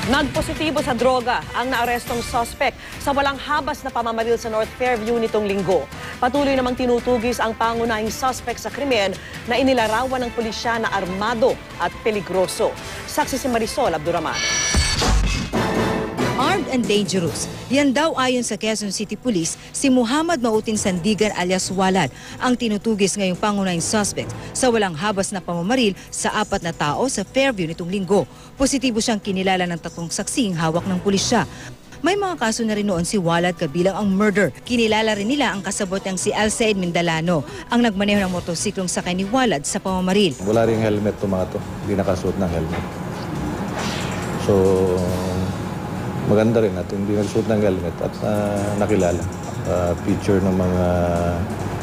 Nagpositibo sa droga ang naarestong suspect sa walang habas na pamamaril sa North Fairview nitong linggo. Patuloy namang tinutugis ang pangunahing suspect sa krimen na inilarawan ng pulisya na armado at peligroso. Saksi si Marisol Abduraman. Armed and dangerous. Yan daw ayon sa Quezon City Police, si Muhammad Mautin Sandigan alias Walad ang tinutugis ngayong pangunahing suspect sa walang habas na pamamaril sa 4 na tao sa Fairview nitong linggo. Positibo siyang kinilala ng 3 saksing hawak ng pulisya. May mga kaso na rin noon si Walad kabilang ang murder. Kinilala rin nila ang kasabot niyang si Alcide Mindalano, ang nagmaneho ng motosiklong sakay ni Walad sa pamamaril. Wala ring helmet itong mga to, hindi nakasuot ng helmet. So, maganda rin at hindi nagsuot ng helmet at nakilala. Picture ng mga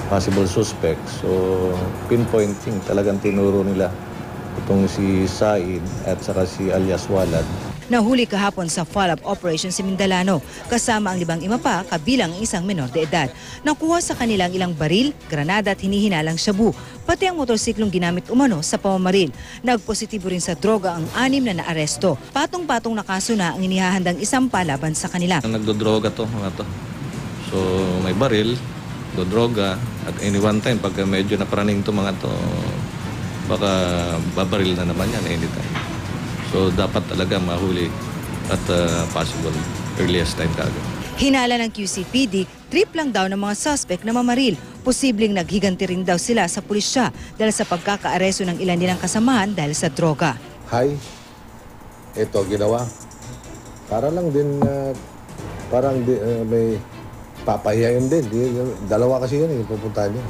possible suspects. So, pinpointing, talagang tinuro nila itong si Said at saka si alias Walad. Nahuli kahapon sa follow-up operation si Mindalano, kasama ang 5 iba pa kabilang ang isang menor de edad. Nakuha sa kanilang ilang baril, granada at hinihinalang shabu, pati ang motorsiklong ginamit umano sa pamamaril. Nagpositibo rin sa droga ang 6 na naaresto. Patong-patong na kaso na ang inihahandang isang palaban sa kanila. Nagdodroga to mga to. So may baril, dodroga at any one time pagka medyo naparaning to mga to, baka babaril na naman yan anytime. So dapat talaga mahuli at possible earliest time kagad. Hinala ng QCPD, trip lang daw ng mga suspect na mamaril. Posibleng naghiganti rin daw sila sa pulisya dahil sa pagkakaaresto ng ilan nilang kasamahan dahil sa droga. Hi, ito ginawa. Para lang din, parang may papahiyain din. Dalawa kasi yan yung pupuntahan niya.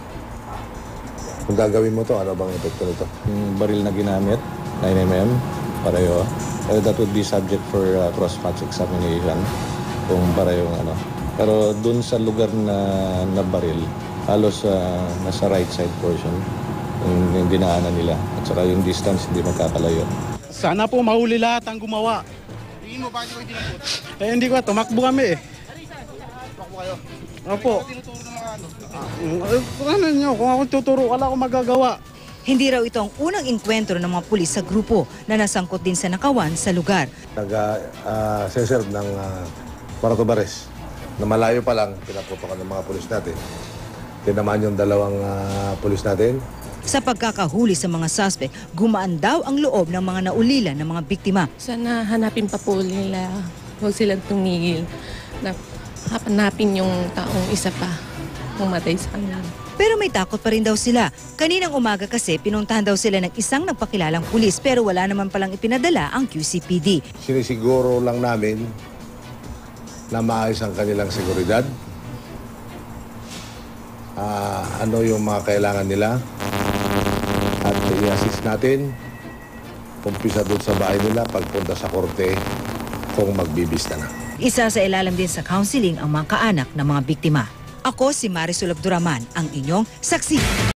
Kung gagawin mo to, ano bang epekto nito? Yung baril na ginamit, 9mm, pareho. That would be subject for cross-match examination kung pareho ano. Pero dun sa lugar na baril, halos nasa right side portion yung dinaanan nila. At saka yung distance hindi magkakalayo. Sana po mahuli lahat ang gumawa. Tingin mo, bakit ko hindi napunta? Hindi ko, tumakbo kami eh. Tumakbo kayo? Opo. Tinuturo ng mga ano? Ano nyo, kung ako tuturo, wala akong magagawa. Hindi raw ito ang unang inkwentro ng mga pulis sa grupo na nasangkot din sa nakawan sa lugar. Nag-serve ng Puerto Bares na malayo pa lang, pinaputokan ng mga pulis natin. Tinamaan yung 2 pulis natin. Sa pagkakahuli sa mga suspect, gumaan daw ang loob ng mga naulila ng mga biktima. Sana hanapin pa po nila. Huwag silang tumigil. Hanapin yung taong isa pa pumatay sa kanila. Pero may takot pa rin daw sila. Kaninang umaga kasi pinuntahan daw sila ng isang nagpakilalang pulis pero wala naman palang ipinadala ang QCPD. Sinisiguro lang namin na maayos ang kanilang seguridad. Ano yung mga kailangan nila. At i-assist natin. Umpisa doon sa bahay nila, pagpunta sa korte kung magbibista na. Isa sa ilalim din sa counseling ang mga kaanak ng mga biktima. Ako si Marisol Abduraman, ang inyong saksi.